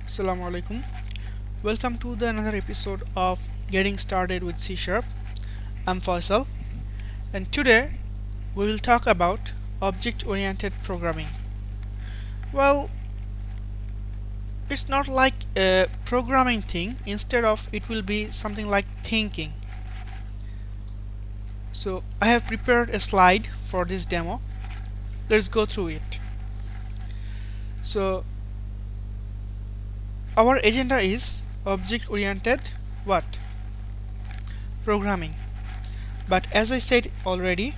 Assalamu alaikum. Welcome to another episode of Getting Started with C Sharp. I'm Faisal, and today we will talk about object-oriented programming. Well, it's not like a programming thing. Instead of, it will be something like thinking. So I have prepared a slide for this demo. Let's go through it. So our agenda is object-oriented programming, but as I said already,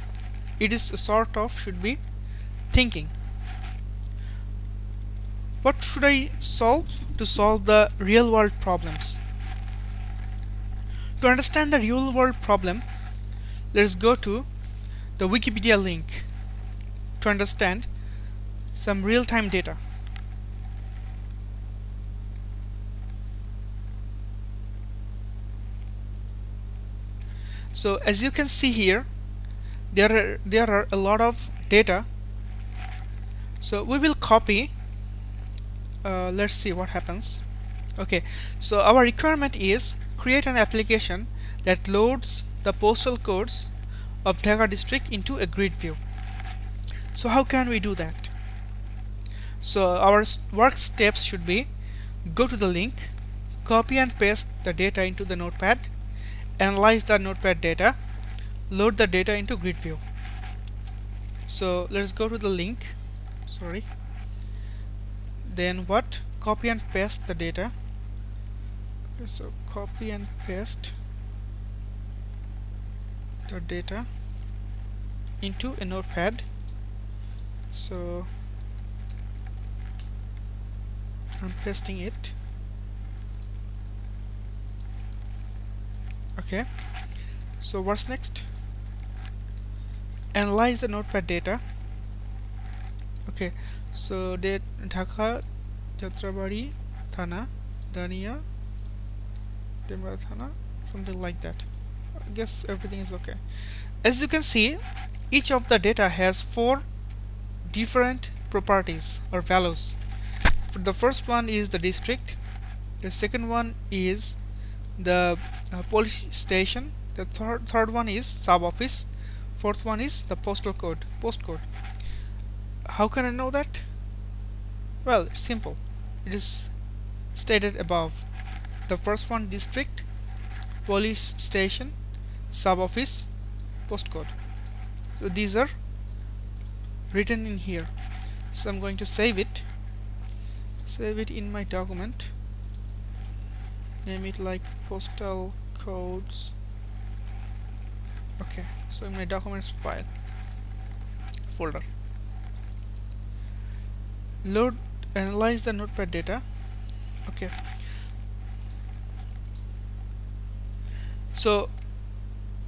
it is a sort of should be thinking. What should I solve to solve the real-world problems? To understand the real-world problem, let's go to the Wikipedia link to understand some real-time data. So as you can see here, there are a lot of data. So we will copy. Let's see what happens. Okay, so our requirement is create an application that loads the postal codes of Dhaka district into a grid view. So how can we do that? So our work steps should be go to the link, copy and paste the data into the Notepad, analyze the Notepad data, load the data into grid view. So let's go to the link. Then what? Copy and paste the data. Okay, so copy and paste the data into a Notepad. So I'm pasting it. Okay, so what's next? Analyze the Notepad data. Okay, so Dhaka, Jatrabari, Thana, Dania, Demra Thana, something like that. I guess everything is okay. As you can see, each of the data has 4 different properties or values. The first one is the district, the second one is the police station, the third one is sub office, fourth one is the postcode. How can I know that? Well, it's simple. It is stated above. The first one district, police station, sub office, postcode. So these are written in here. So I'm going to save it in my document, name it like postal codes. Okay, so in my documents file folder, analyze the Notepad data. Okay, so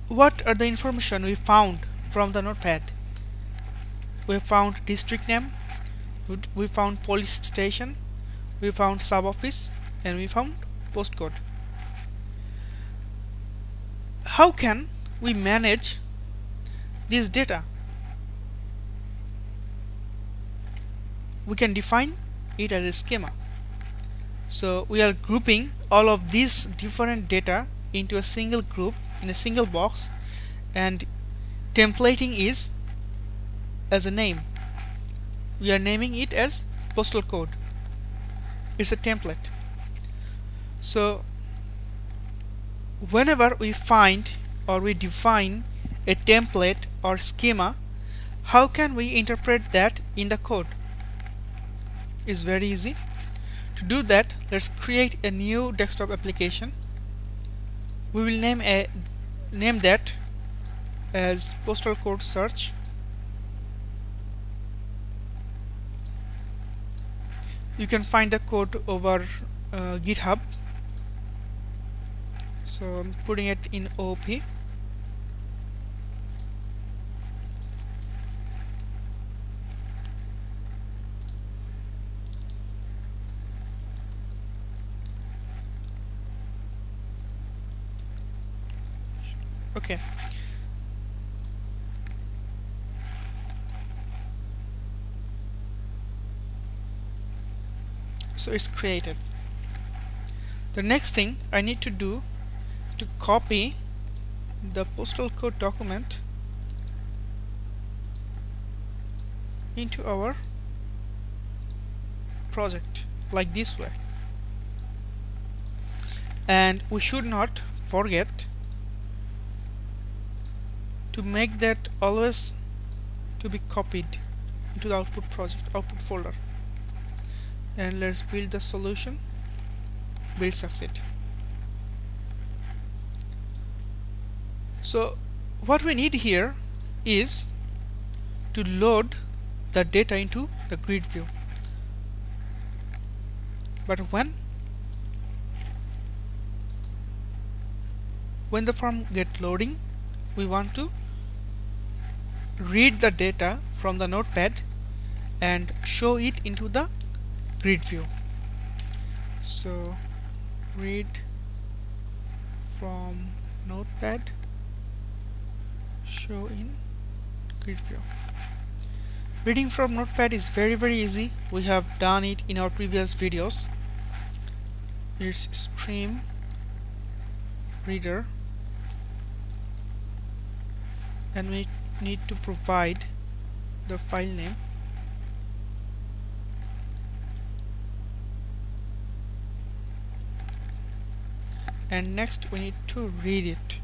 what are the information we found from the Notepad? We found district name, we found police station, we found sub office, and we found postcode. How can we manage this data? We can define it as a schema. So we are grouping all of these different data into a single group in a single box, and templating is as a name. We are naming it as postal code. It's a template. So whenever we find or we define a template or schema, how can we interpret that in the code? It's very easy. To do that, let's create a new desktop application. We will name that as postal code search. You can find the code over GitHub. So I'm putting it in OP. Okay, so it's created. The next thing I need to do to copy the postal code document into our project like this way. And we should not forget to make that always to be copied into the output folder. And let's build the solution. Build succeed. So what we need here is to load the data into the grid view. But when the form gets loading, we want to read the data from the notepad and show it into the grid view. So read from notepad, show in grid view. Reading from notepad is very easy. We have done it in our previous videos. It's stream reader, and we need to provide the file name. And next we need to read it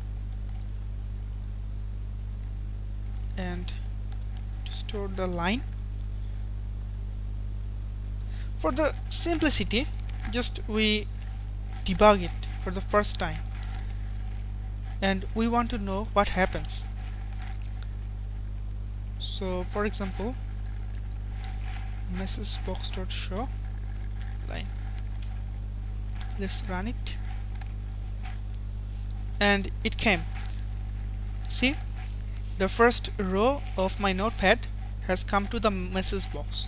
and to store the line. For the simplicity, just we debug it for the first time, and we want to know what happens. So for example, message box.show line. Let's run it, and it came. See, the first row of my notepad has come to the message box.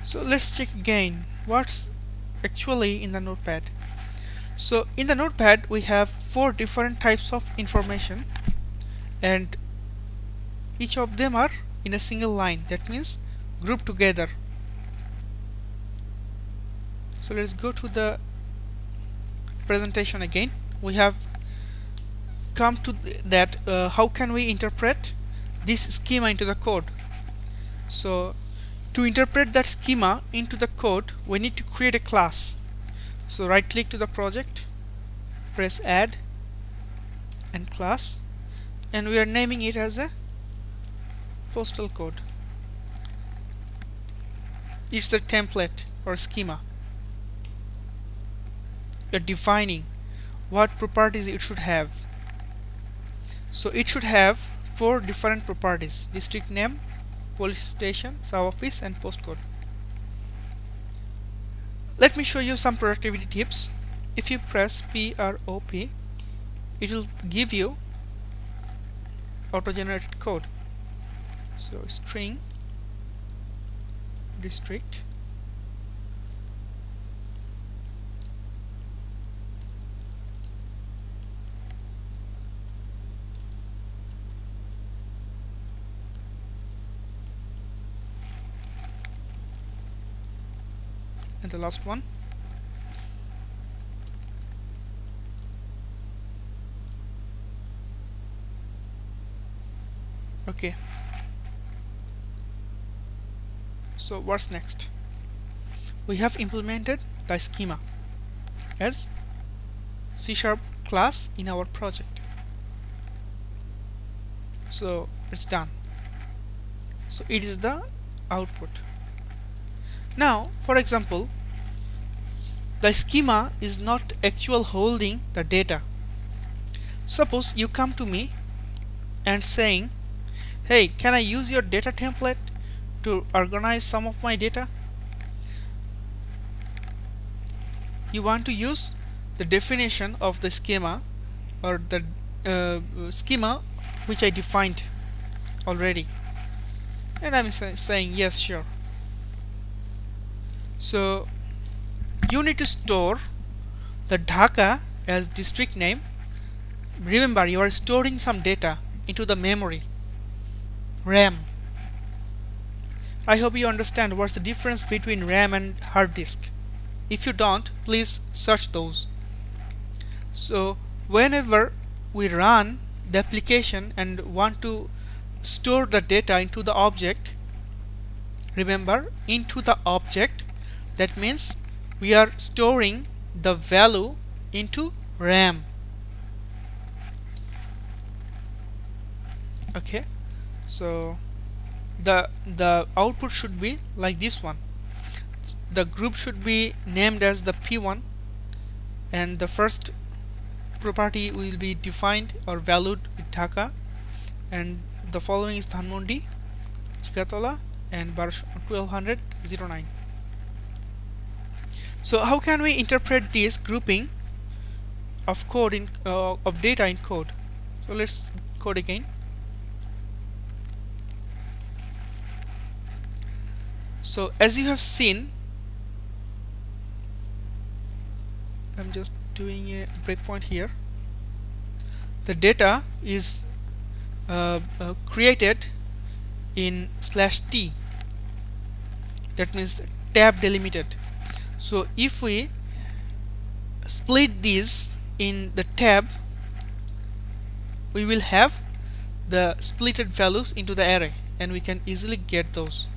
So let's check again what's actually in the notepad. So in the notepad we have 4 different types of information, and each of them are in a single line. That means grouped together. So let's go to the presentation again. We have come to that how can we interpret this schema into the code. So to interpret that schema into the code, we need to create a class. So right click to the project, press add and class, and we are naming it as a postal code. It's the template or schema. You're defining what properties it should have. So it should have 4 different properties: district name, police station, sub-office, and postcode. Let me show you some productivity tips. If you press PROP, it will give you auto-generated code. So string district and the last one. Okay, so what's next? We have implemented the schema as C# class in our project. So it's done. So it is the output. Now for example, the schema is not actual holding the data. Suppose you come to me and saying, hey, can I use your data template to organize some of my data? You want to use the definition of the schema or the schema which I defined already, and I'm saying yes, sure. So you need to store the Dhaka as district name. Remember, you are storing some data into the memory RAM. I hope you understand what's the difference between RAM and hard disk. If you don't, please search those. So whenever we run the application and want to store the data into the object, remember, into the object, that means we are storing the value into RAM. Okay, so the output should be like this one. The group should be named as the P1, and the first property will be defined or valued with Dhaka, and the following is Dhanmondi, Chikatola, and 1200-09. So how can we interpret this grouping of code in of data in code? So let's code again. So as you have seen, I'm just doing a breakpoint here. The data is created in /t. That means tab delimited. So if we split these in the tab, we will have the splitted values into the array, and we can easily get those.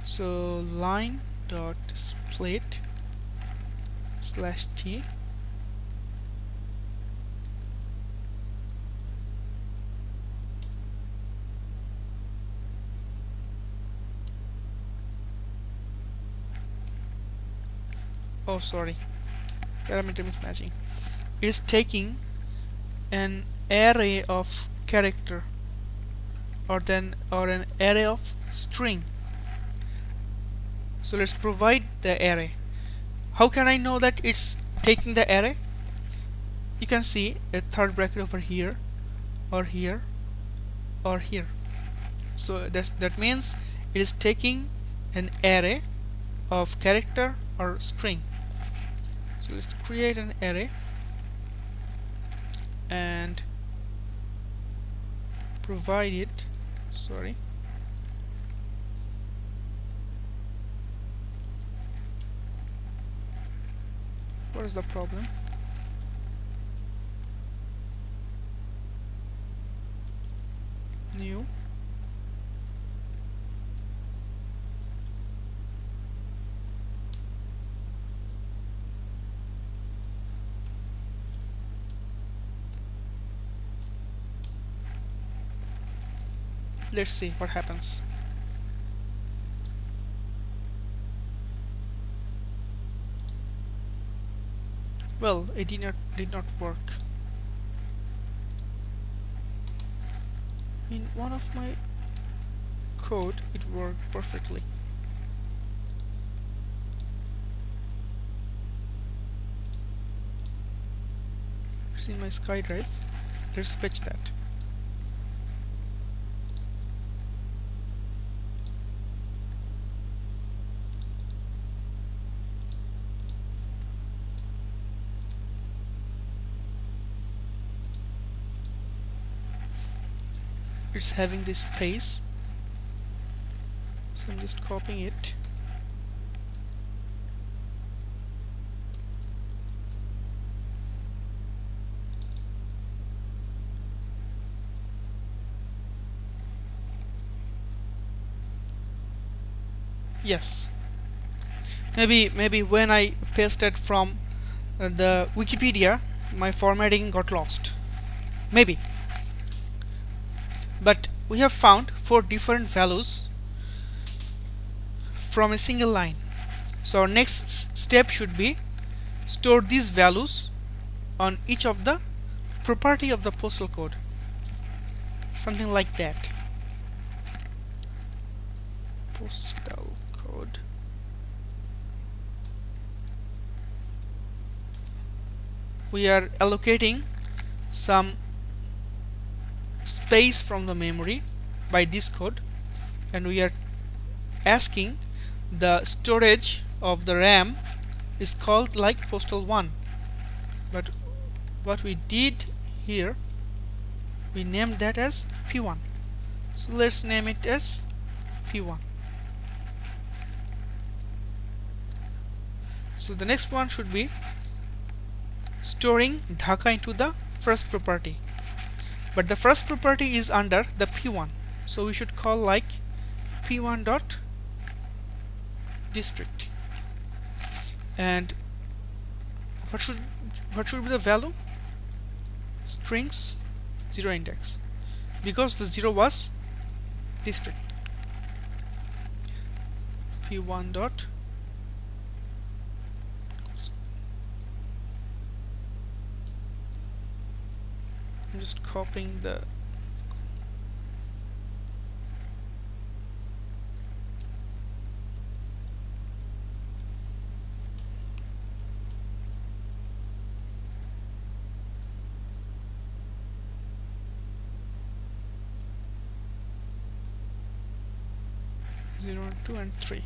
So line dot split /t oh sorry, parameter mismatching. It is taking an array of character or an array of string. So let's provide the array. How can I know that it's taking the array? You can see a third bracket over here or here or here. So that means it is taking an array of character or string. So let's create an array and provide it. Sorry. What is the problem? New. Let's see what happens. Well, it did not work. In one of my code, it worked perfectly. It's in my SkyDrive. Let's fetch that. It's having this space, so I'm just copying it. Yes, maybe when I pasted from the Wikipedia, my formatting got lost. Maybe. But we have found 4 different values from a single line. So our next step should be store these values on each of the property of the postal code. Something like that. Postal code. We are allocating some space from the memory by this code, and we are asking the storage of the RAM is called like postal1, but what we did here, we named that as P1. So let's name it as P1. So the next one should be storing Dhaka into the first property, but the first property is under the P1, so we should call like P1 dot district. And what should be the value? Strings 0 index, because the 0 was district. P1 dot I'm just copying the zero, 2 and 3.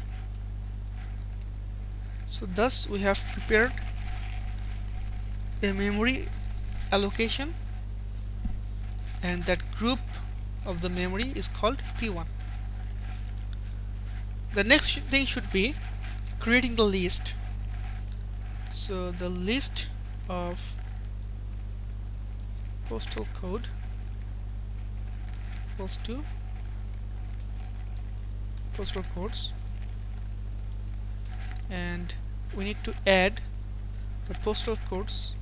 So thus we have prepared a memory allocation, and that group of the memory is called P1. The next thing should be creating the list. So the list of postal code equals to postal codes, and we need to add the postal codes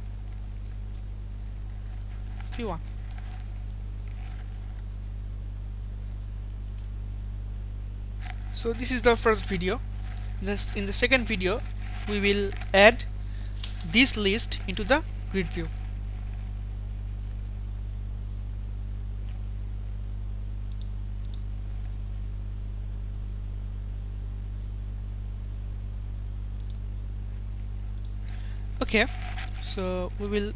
P1. So this is the first video. In the second video we will add this list into the grid view. Okay, so we will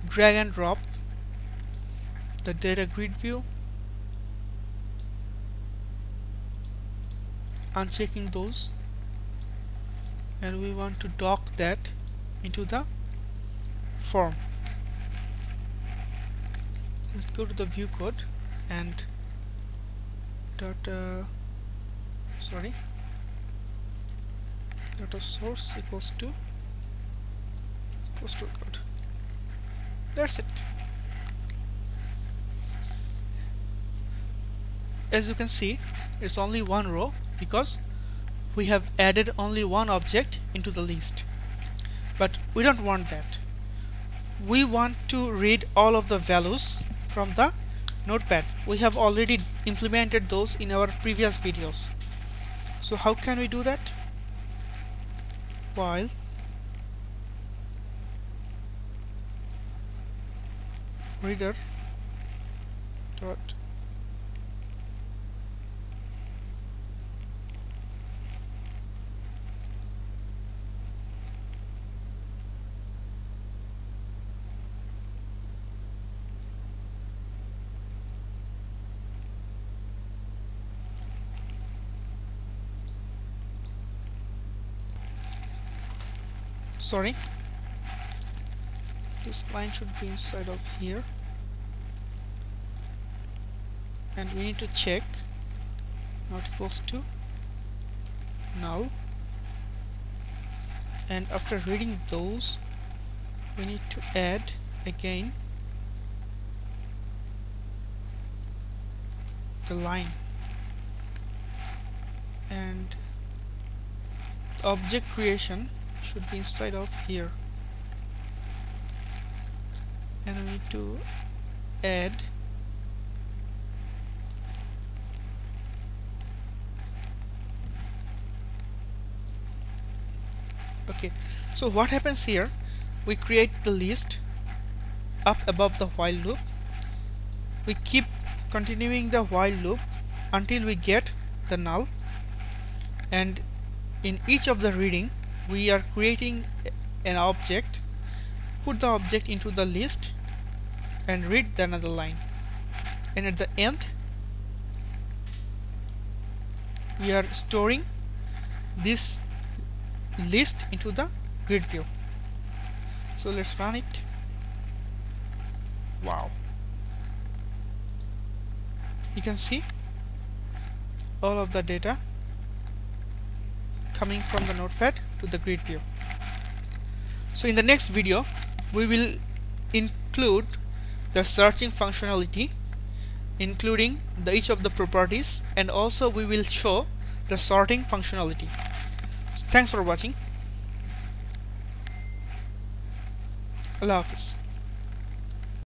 drag and drop the data grid view, unchecking those, and we want to dock that into the form. Let's go to the view code and data source equals to postal code. That's it. As you can see, it's only one row because we have added only one object into the list. But we don't want that. We want to read all of the values from the Notepad. We have already implemented those in our previous videos. So how can we do that? While reader dot sorry, this line should be inside of here, and we need to check not equals to null, and after reading those we need to add again the line, and object creation should be inside of here, and we need to add okay. So what happens here, we create the list up above the while loop, we keep continuing the while loop until we get the null, and in each of the reading we are creating an object, put the object into the list and read the another line, and at the end we are storing this list into the grid view. So let's run it. Wow, you can see all of the data coming from the Notepad to the grid view. So in the next video we will include the searching functionality, including each of the properties, and also we will show the sorting functionality. Thanks for watching. Allah Hafiz.